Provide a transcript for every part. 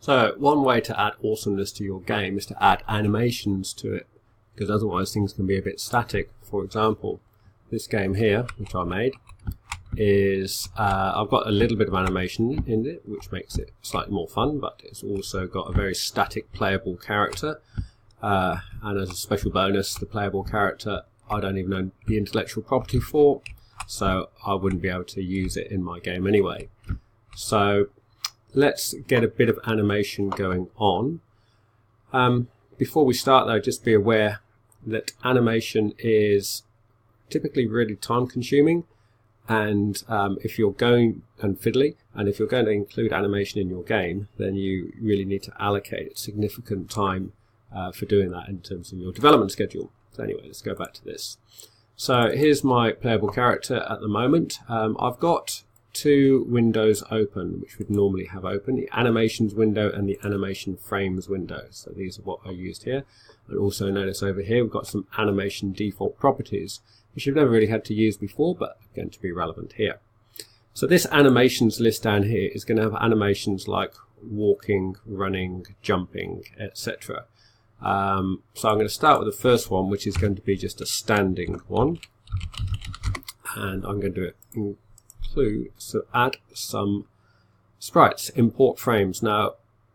So one way to add awesomeness to your game is to add animations to it, because otherwise things can be a bit static. For example, this game here, which I made, is I've got a little bit of animation in it, which makes it slightly more fun, but it's also got a very static playable character. And as a special bonus, the playable character I don't even own the intellectual property for, so I wouldn't be able to use it in my game anyway. So let's get a bit of animation going on. Before we start though, just be aware that animation is typically really time consuming, and if you're going to include animation in your game, then you really need to allocate significant time for doing that in terms of your development schedule. So anyway, let's go back to this. So here's my playable character at the moment. I've got two windows open, which would normally have open, the animations window and the animation frames window. So these are what I used here. And also notice over here we've got some animation default properties, which you've never really had to use before, but are going to be relevant here. So this animations list down here is going to have animations like walking, running, jumping, etc. So I'm going to start with the first one, which is going to be just a standing one, and I'm going to add some sprites, import frames. Now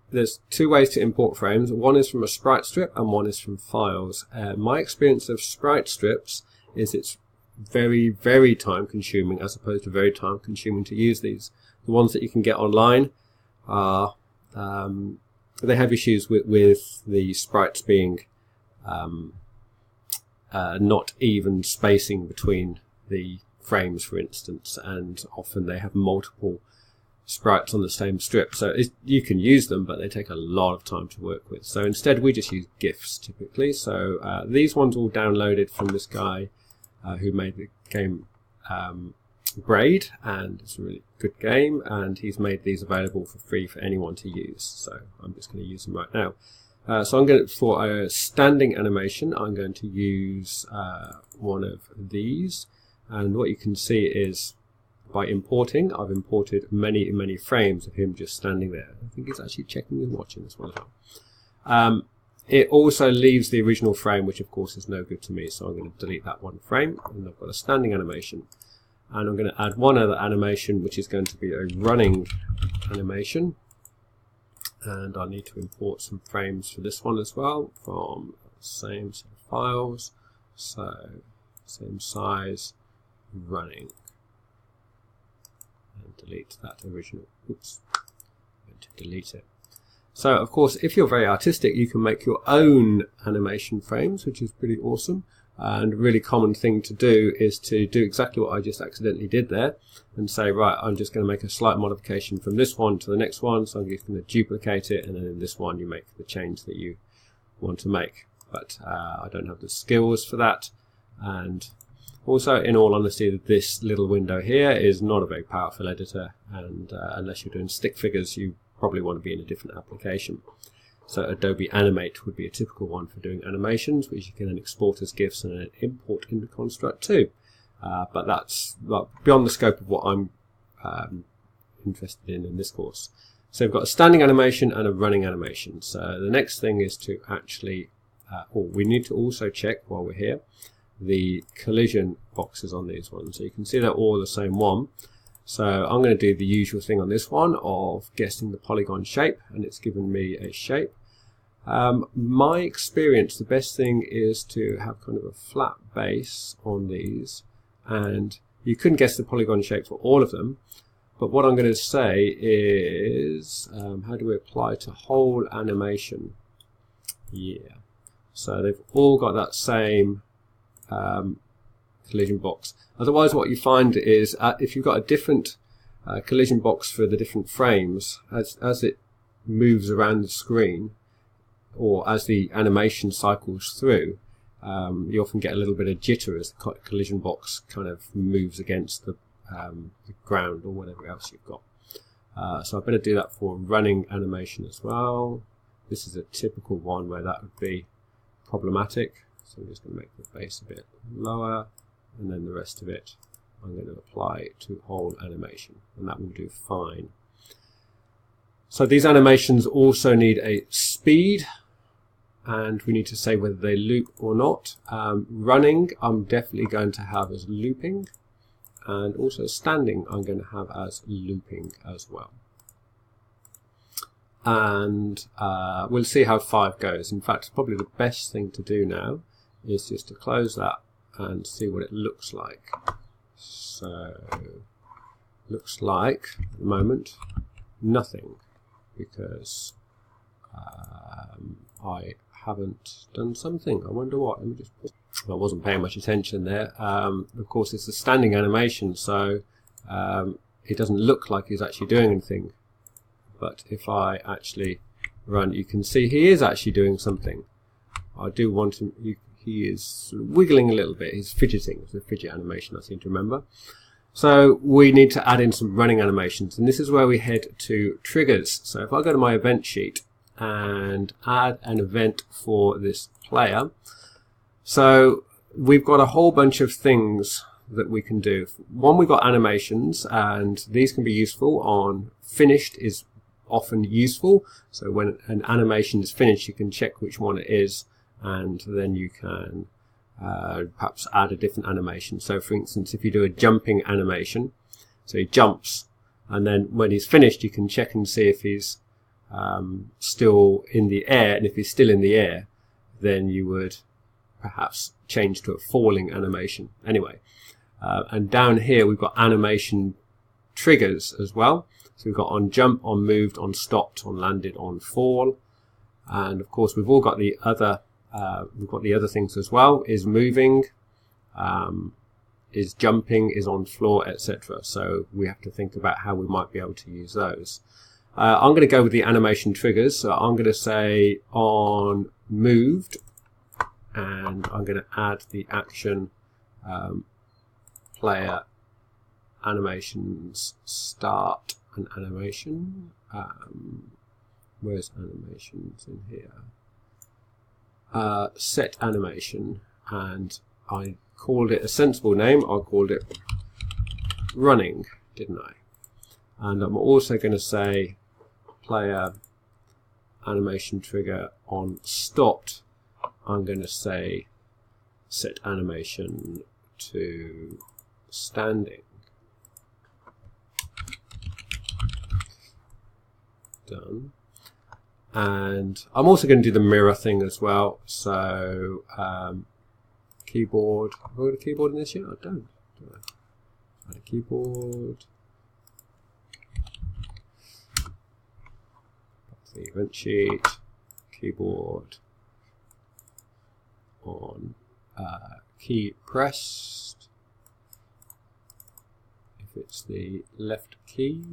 there's two ways to import frames. One is from a sprite strip and one is from files. My experience of sprite strips is it's very, very time consuming as opposed to very time consuming to use these. The ones that you can get online are they have issues with the sprites being not even spacing between the frames, for instance, and often they have multiple sprites on the same strip. So you can use them, but they take a lot of time to work with. So instead we just use GIFs typically. So these ones all downloaded from this guy who made the game Braid, and it's a really good game, and he's made these available for free for anyone to use. So I'm just going to use them right now. So I'm going to, for a standing animation, I'm going to use one of these. And what you can see is by importing, I've imported many frames of him just standing there. I think he's actually checking and watching this one as well. It also leaves the original frame, which of course is no good to me, so I'm going to delete that one frame, and I've got a standing animation. And I'm going to add one other animation, which is going to be a running animation. And I need to import some frames for this one as well from the same set of files. So same size, running. And delete that original. Oops. I'm going to delete it. So of course, if you're very artistic, you can make your own animation frames, which is pretty awesome. And a really common thing to do is to do exactly what I just accidentally did there and say, right, I'm just going to make a slight modification from this one to the next one. So I'm just going to duplicate it, and then in this one you make the change that you want to make. But I don't have the skills for that. And also, in all honesty, this little window here is not a very powerful editor, and unless you're doing stick figures, you probably want to be in a different application. So Adobe Animate would be a typical one for doing animations, which you can then export as GIFs and then import into Construct too. But that's beyond the scope of what I'm interested in this course. So we've got a standing animation and a running animation. So the next thing is to actually, we need to also check while we're here, the collision boxes on these ones. So you can see they're all the same one. So I'm going to do the usual thing on this one of guessing the polygon shape, and it's given me a shape. My experience, the best thing is to have kind of a flat base on these, and you couldn't guess the polygon shape for all of them, but what I'm going to say is, how do we apply to whole animation? Yeah, so they've all got that same collision box. Otherwise, what you find is if you've got a different collision box for the different frames, as it moves around the screen, or as the animation cycles through, you often get a little bit of jitter as the collision box kind of moves against the ground or whatever else you've got. So I better do that for running animation as well. This is a typical one where that would be problematic. So I'm just going to make the base a bit lower, and then the rest of it I'm going to apply to whole animation, and that will do fine. So these animations also need a speed, and we need to say whether they loop or not. Running, I'm definitely going to have as looping, and also standing I'm going to have as looping as well. And we'll see how 5 goes. In fact, probably the best thing to do now is just to close that and see what it looks like. So, looks like, at the moment, nothing, because I haven't done something. I wonder what. Let me just put, I wasn't paying much attention there. Of course, it's a standing animation, so it doesn't look like he's actually doing anything. But if I actually run, you can see he is actually doing something. I do want him, he is sort of wiggling a little bit. He's fidgeting. It's a fidget animation, I seem to remember. So we need to add in some running animations, and this is where we head to triggers. So if I go to my event sheet and add an event for this player, so we've got a whole bunch of things that we can do. One, we've got animations, and these can be useful on finished is often useful. So when an animation is finished, you can check which one it is, and then you can perhaps add a different animation. So for instance, if you do a jumping animation, so he jumps, and then when he's finished you can check and see if he's still in the air, and if he's still in the air then you would perhaps change to a falling animation. Anyway, and down here we've got animation triggers as well. So we've got on jump, on moved, on stopped, on landed, on fall, and of course we've all got the other things as well. Is moving, is jumping, is on floor, etc. So we have to think about how we might be able to use those. I'm going to go with the animation triggers. So I'm going to say on moved, and I'm going to add the action player animations start an animation. Where's animations in here? Set animation, and I called it a sensible name. I called it running, didn't I? And I'm also going to say player animation trigger on stopped. I'm going to say set animation to standing. Done. And I'm also going to do the mirror thing as well. So keyboard. Have I got a keyboard in this yet? I don't. Add a keyboard. The event sheet. Keyboard. On key pressed. If it's the left key.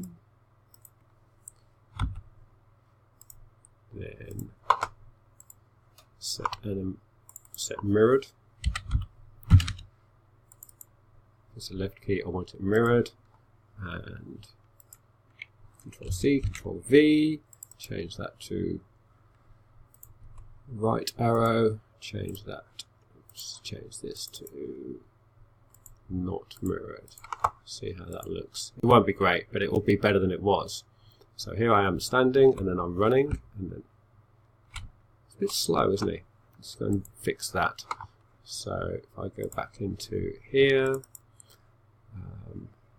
Then set mirrored. It's the left key, I want it mirrored, and Control C, Control V, change that to right arrow, change that, oops, change this to not mirrored. See how that looks. It won't be great, but it will be better than it was. So here I am standing, and then I'm running, and then it's a bit slow, isn't it? Let's go and fix that. So if I go back into here,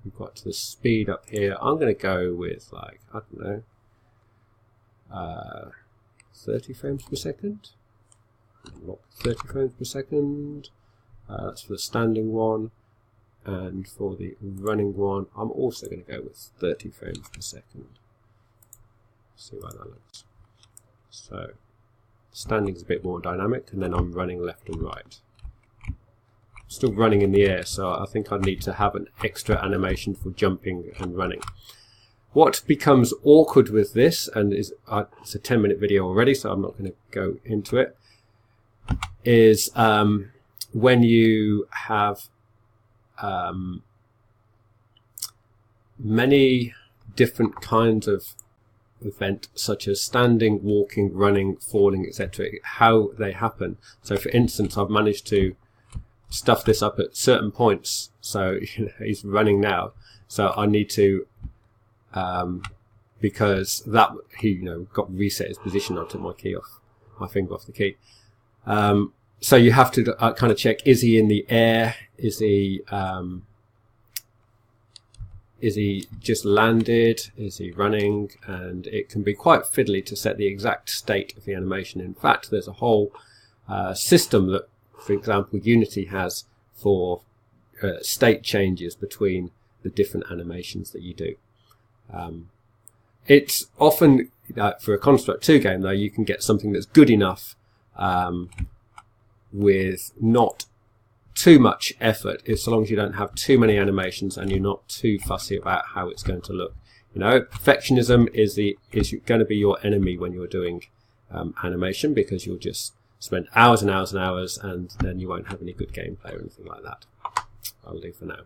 we've got to the speed up here. I'm going to go with, like, I don't know, 30 frames per second. Not 30 frames per second. That's for the standing one. And for the running one, I'm also going to go with 30 frames per second. See how that looks. So standing is a bit more dynamic, and then I'm running left and right. Still running in the air, so I think I need to have an extra animation for jumping and running. What becomes awkward with this, and it's a 10-minute video already, so I'm not going to go into it, is when you have many different kinds of event, such as standing, walking, running, falling, etc., how they happen. So for instance, I've managed to stuff this up at certain points, so he's running now, so I need to because that he got reset his position. I took my finger off the key. So you have to kind of check: is he in the air? Is he just landed? Is he running? And it can be quite fiddly to set the exact state of the animation. In fact, there's a whole system that, for example, Unity has for state changes between the different animations that you do. It's often, for a Construct 2 game though, you can get something that's good enough with not too much effort, so long as you don't have too many animations and you're not too fussy about how it's going to look. Perfectionism is going to be your enemy when you're doing animation, because you'll just spend hours and hours and hours, and then you won't have any good gameplay or anything like that. I'll leave for now.